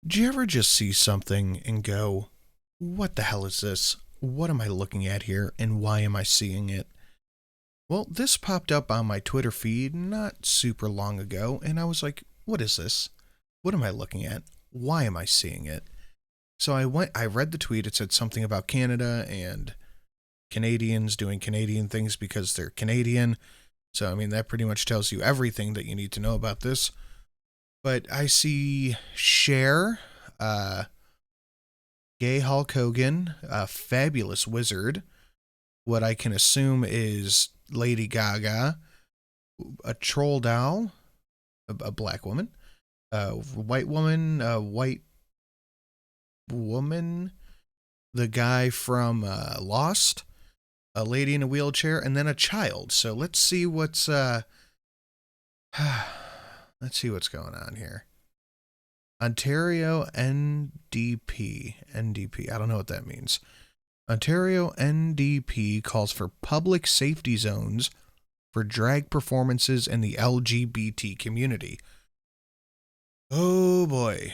Do you ever just see something and go, what the hell is this? What am I looking at here and why am I seeing it? Well, this popped up on my Twitter feed not super long ago, and I was like, what is this? What am I looking at? Why am I seeing it? So I read the tweet. It said something about Canada and Canadians doing Canadian things because they're Canadian. So, I mean, that pretty much tells you everything that you need to know about this. But I see Cher, gay Hulk Hogan, a fabulous wizard, what I can assume is Lady Gaga, a troll doll, a black woman, a white woman, a white woman, the guy from Lost, a lady in a wheelchair, and then a child. So let's see what's let's see what's going on here. Ontario NDP. I don't know what that means. Ontario NDP calls for public safety zones for drag performances in the LGBT community. Oh boy.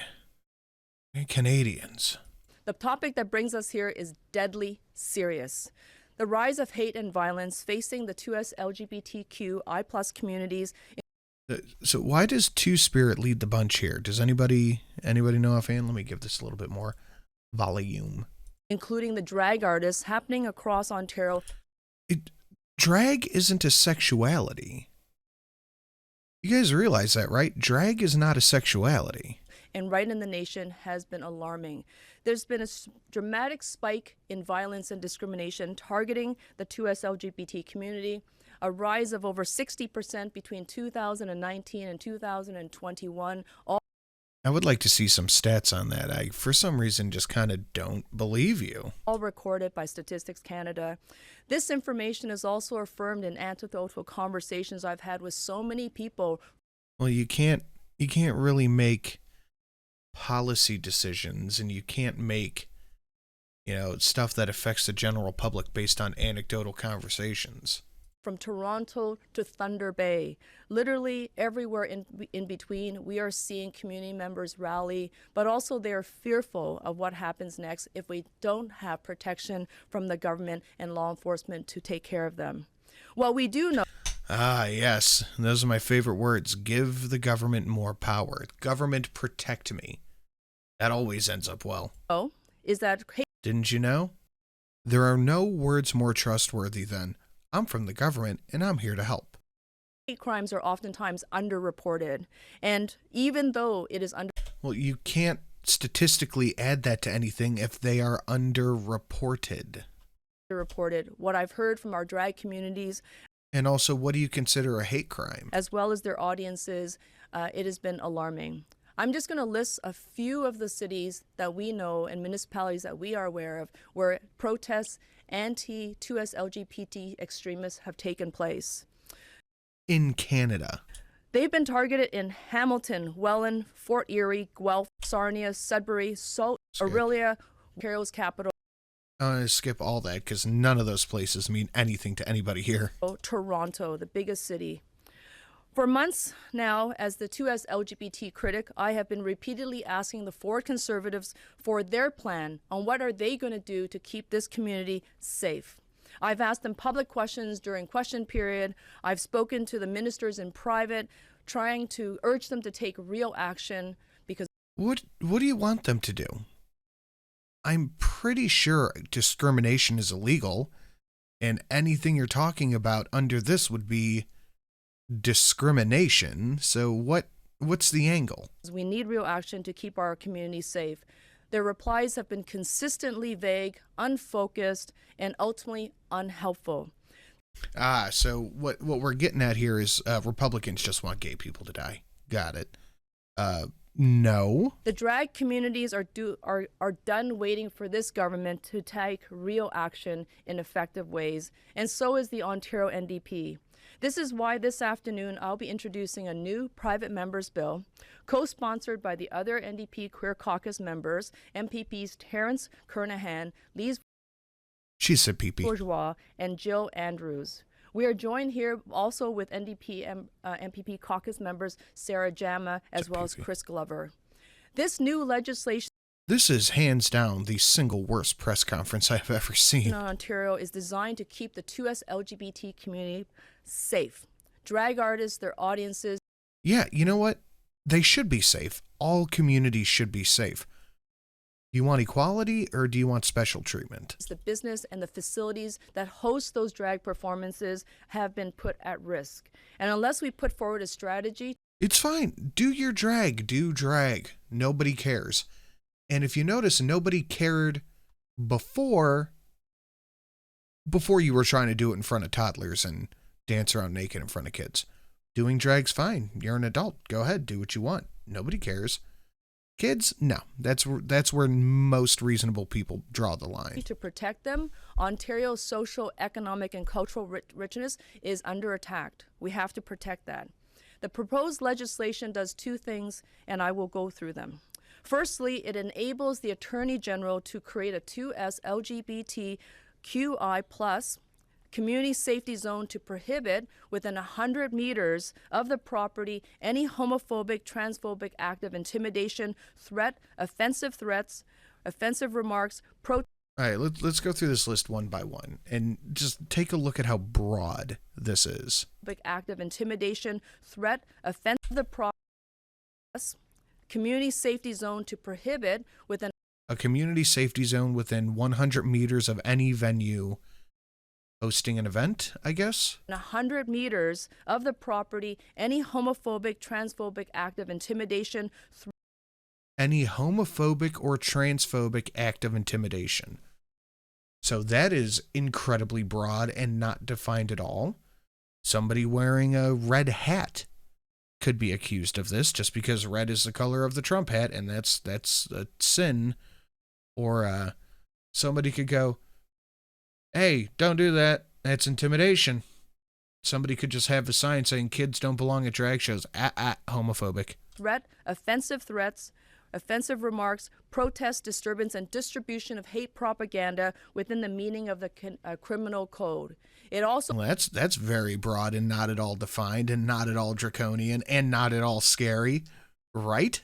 Canadians. The topic that brings us here is deadly serious. The rise of hate and violence facing the 2S LGBTQI+ communities. So why does Two Spirit lead the bunch here? Does anybody know offhand? Let me give this a little bit more volume. Including the drag artists happening across Ontario. Drag isn't a sexuality. You guys realize that, right? Drag is not a sexuality. And right in the nation has been alarming. There's been a dramatic spike in violence and discrimination targeting the 2S LGBT community, a rise of over 60% between 2019 and 2021. I would like to see some stats on that. I, for some reason, just kind of don't believe you. All recorded by Statistics Canada. This information is also affirmed in anecdotal conversations I've had with so many people. Well, you can't really make policy decisions, and you can't make, stuff that affects the general public based on anecdotal conversations. From Toronto to Thunder Bay, literally everywhere in between, we are seeing community members rally, but also they are fearful of what happens next if we don't have protection from the government and law enforcement to take care of them. Well, we do know. Ah, yes. Those are my favorite words. Give the government more power. Government, protect me. That always ends up well. Oh, is that... Didn't you know? There are no words more trustworthy than, I'm from the government and I'm here to help. Hate crimes are oftentimes underreported. And even though it is Well, you can't statistically add that to anything if they are underreported. What I've heard from our drag communities. And also, what do you consider a hate crime? As well as their audiences, it has been alarming. I'm just going to list a few of the cities that we know and municipalities that we are aware of where protests anti-2S LGBT extremists have taken place. In Canada. They've been targeted in Hamilton, Welland, Fort Erie, Guelph, Sarnia, Sudbury, Sault, Elyria, Ontario's capital. I'm going to skip all that because none of those places mean anything to anybody here. Toronto, the biggest city. For months now, as the 2S LGBT critic, I have been repeatedly asking the Ford Conservatives for their plan on what are they going to do to keep this community safe. I've asked them public questions during question period. I've spoken to the ministers in private, trying to urge them to take real action because... What do you want them to do? I'm pretty sure discrimination is illegal, and anything you're talking about under this would be discrimination. So what's the angle? We need real action to keep our community safe. Their replies have been consistently vague, unfocused, and ultimately unhelpful. So what we're getting at here is Republicans just want gay people to die. Got it. No. The drag communities are done waiting for this government to take real action in effective ways, and so is the Ontario NDP. This is why this afternoon I'll be introducing a new private members bill, co-sponsored by the other NDP Queer Caucus members, MPPs Terence Kernahan, Lise Bourgeois, and Jill Andrews. We are joined here also with NDP MPP caucus members Sarah Jama as well as Chris Glover. This new legislation This is hands down the single worst press conference I've ever seen. in Ontario is designed to keep the 2S LGBT community safe. Drag artists, their audiences. Yeah, you know what? They should be safe. All communities should be safe. Do you want equality or do you want special treatment? The business and the facilities that host those drag performances have been put at risk. And unless we put forward a strategy, It's fine. Do your drag. Do drag. Nobody cares. And if you notice, nobody cared before you were trying to do it in front of toddlers and dance around naked in front of kids. Doing drag's fine. You're an adult. Go ahead. Do what you want. Nobody cares. Kids, no. That's where most reasonable people draw the line. to protect them, Ontario's social, economic, and cultural richness is under attack. We have to protect that. The proposed legislation does two things, and I will go through them. Firstly, it enables the Attorney General to create a 2S LGBTQI+ community safety zone to prohibit within 100 meters of the property any homophobic, transphobic act of intimidation, threat, offensive threats, offensive remarks, All right, let's go through this list one by one and just take a look at how broad this is. act of intimidation, threat, offensive the community safety zone to prohibit within A community safety zone within 100 meters of any venue hosting an event, I guess? 100 meters of the property any homophobic, transphobic act of intimidation, Any homophobic or transphobic act of intimidation. So that is incredibly broad and not defined at all. Somebody wearing a red hat could be accused of this just because red is the color of the Trump hat, and that's a sin. Or somebody could go, hey, don't do that. That's intimidation. Somebody could just have a sign saying kids don't belong at drag shows. Homophobic. threat, offensive threats, offensive remarks, protest, disturbance, and distribution of hate propaganda within the meaning of the criminal code. It also Well, that's very broad and not at all defined and not at all draconian and not at all scary, right?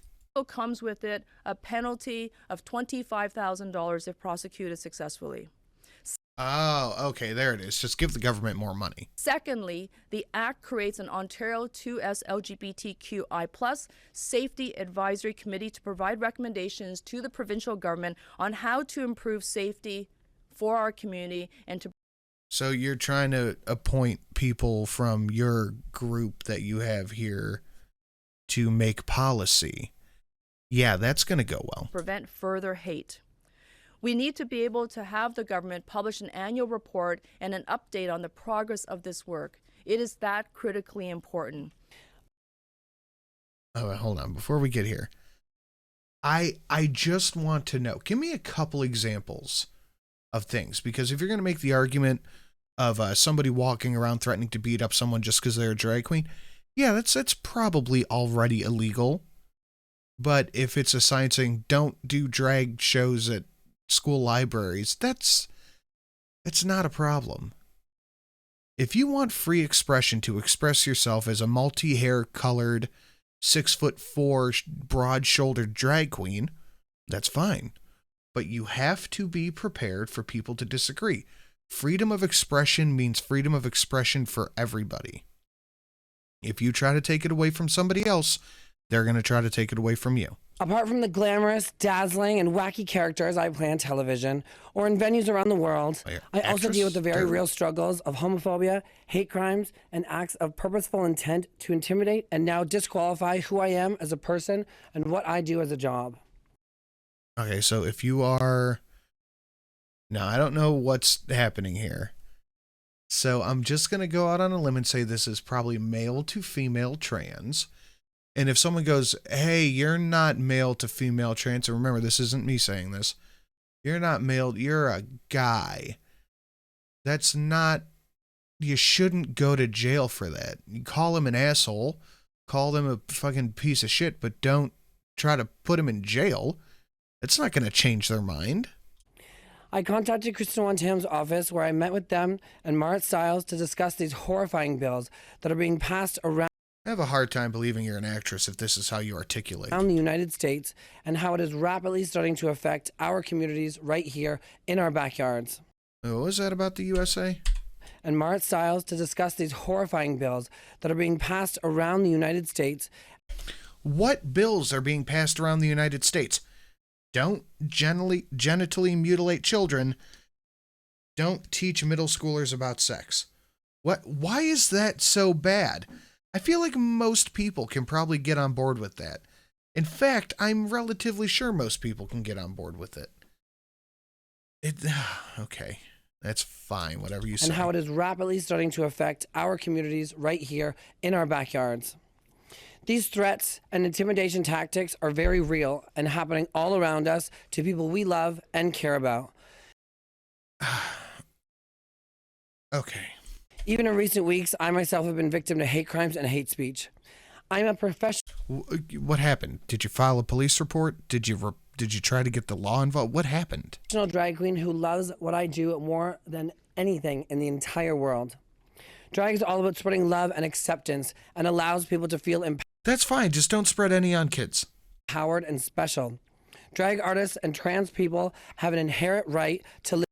comes with it a penalty of $25,000 if prosecuted successfully. Oh, okay, there it is. Just give the government more money. Secondly, the Act creates an Ontario 2S LGBTQI+ Safety Advisory Committee to provide recommendations to the provincial government on how to improve safety for our community and to. So you're trying to appoint people from your group that you have here to make policy. Yeah, that's going to go well. Prevent further hate. We need to be able to have the government publish an annual report and an update on the progress of this work. It is that critically important. Oh, hold on. Before we get here, I just want to know, give me a couple examples of things, because if you're going to make the argument of somebody walking around threatening to beat up someone just because they're a drag queen, yeah, that's probably already illegal. But if it's a sign saying don't do drag shows at school libraries, it's not a problem. If you want free expression to express yourself as a multi-hair colored 6'4" broad-shouldered drag queen, that's fine. But you have to be prepared for people to disagree. Freedom of expression means freedom of expression for everybody. If you try to take it away from somebody else, they're going to try to take it away from you. Apart from the glamorous, dazzling, and wacky characters I play on television or in venues around the world, I also deal with the very real struggles of homophobia, hate crimes, and acts of purposeful intent to intimidate and now disqualify who I am as a person and what I do as a job. Okay, so if you are... Now, I don't know what's happening here. So I'm just going to go out on a limb and say this is probably male to female trans. And if someone goes, hey, you're not male to female trans, and remember, this isn't me saying this, you're not male, you're a guy. That's not, you shouldn't go to jail for that. You call him an asshole, call them a fucking piece of shit, but don't try to put him in jail. It's not going to change their mind. I contacted Kristen Wong-Tam's office where I met with them and Marit Stiles to discuss these horrifying bills that are being passed around. I have a hard time believing you're an actress if this is how you articulate. Around the United States, and how it is rapidly starting to affect our communities right here in our backyards. What was that about the USA? And Mart Styles to discuss these horrifying bills that are being passed around the United States. What bills are being passed around the United States? Don't genitally mutilate children. Don't teach middle schoolers about sex. Why is that so bad? I feel like most people can probably get on board with that. In fact, I'm relatively sure most people can get on board with it. Okay, that's fine, whatever you say. And how it is rapidly starting to affect our communities right here in our backyards. These threats and intimidation tactics are very real and happening all around us to people we love and care about. Okay. Even in recent weeks, I myself have been victim to hate crimes and hate speech. I'm a professional. What happened? Did you file a police report? Did you try to get the law involved? What happened? Drag queen who loves what I do more than anything in the entire world. Drag is all about spreading love and acceptance and allows people to feel empowered. That's fine. Just don't spread any on kids. Empowered and special. Drag artists and trans people have an inherent right to live.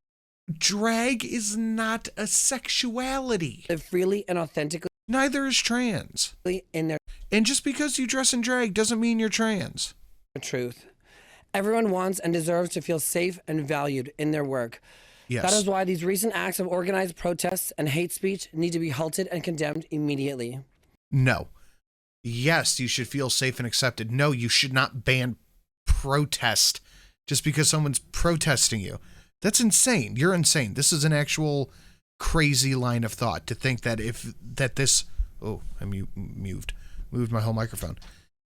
Drag is not a sexuality. Live freely and authentically. Neither is trans. In their And just because you dress in drag doesn't mean you're trans. Truth. Everyone wants and deserves to feel safe and valued in their work. Yes. That is why these recent acts of organized protests and hate speech need to be halted and condemned immediately. No. Yes, you should feel safe and accepted. No, you should not ban protest just because someone's protesting you. That's insane. You're insane. This is an actual crazy line of thought to think that I moved my whole microphone.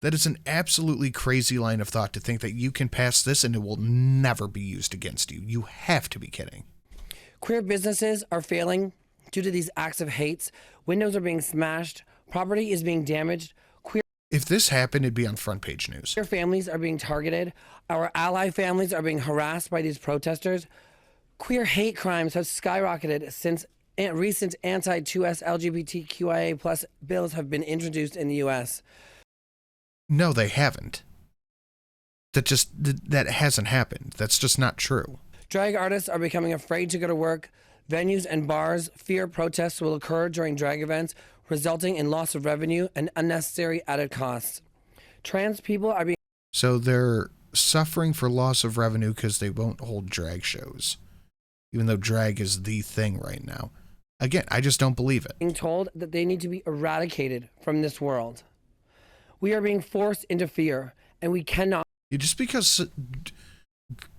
That is an absolutely crazy line of thought to think that you can pass this and it will never be used against you. You have to be kidding. Queer businesses are failing due to these acts of hate. Windows are being smashed. Property is being damaged. If this happened, it'd be on front page news. Queer families are being targeted. Our ally families are being harassed by these protesters. Queer hate crimes have skyrocketed since recent anti-2S LGBTQIA plus bills have been introduced in the U.S. No, they haven't. That hasn't happened. That's just not true. Drag artists are becoming afraid to go to work. Venues and bars fear protests will occur during drag events, resulting in loss of revenue and unnecessary added costs. Trans people are being... So they're suffering for loss of revenue because they won't hold drag shows, even though drag is the thing right now. Again, I just don't believe it. Being told that they need to be eradicated from this world. We are being forced into fear, and we cannot... Just because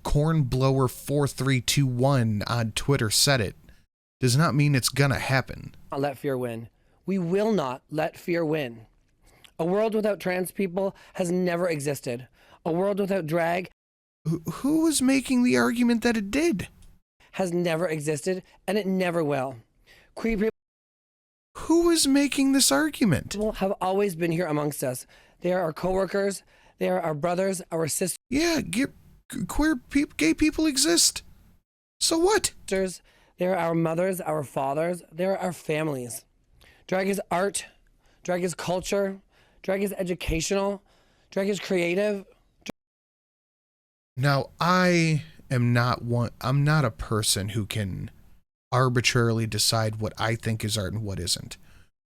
Cornblower4321 on Twitter said it does not mean it's gonna happen. Let fear win. We will not let fear win. A world without trans people has never existed. A world without drag... Who was making the argument that it did? ...has never existed, and it never will. Queer people... Who is making this argument? ...people have always been here amongst us. They are our coworkers. They are our brothers, our sisters. Yeah, queer people, gay people exist. So what? They are our mothers, our fathers. They are our families. Drag is art. Drag is culture. Drag is educational. Drag is creative. Now, I'm not a person who can arbitrarily decide what I think is art and what isn't.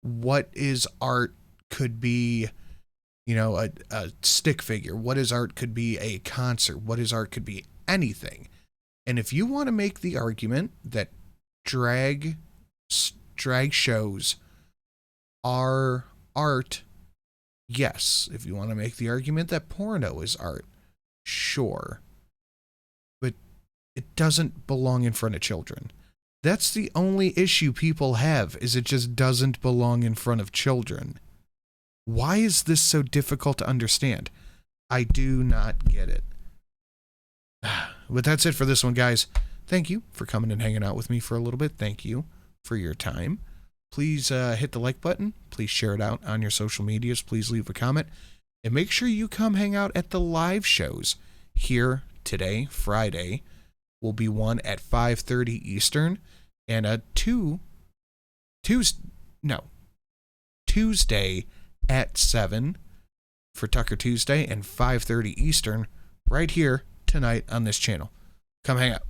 What is art could be, a stick figure. What is art could be a concert. What is art could be anything. And if you want to make the argument that drag shows are art, yes. If you want to make the argument that porno is art, sure. But it doesn't belong in front of children. That's the only issue people have, is it just doesn't belong in front of children. Why is this so difficult to understand? I do not get it. But that's it for this one, guys. Thank you for coming and hanging out with me for a little bit. Thank you for your time. Please hit the like button. Please share it out on your social medias. Please leave a comment. And make sure you come hang out at the live shows here today, Friday. Will be one at 5:30 Eastern and Tuesday at 7 for Tucker Tuesday and 5:30 Eastern right here tonight on this channel. Come hang out.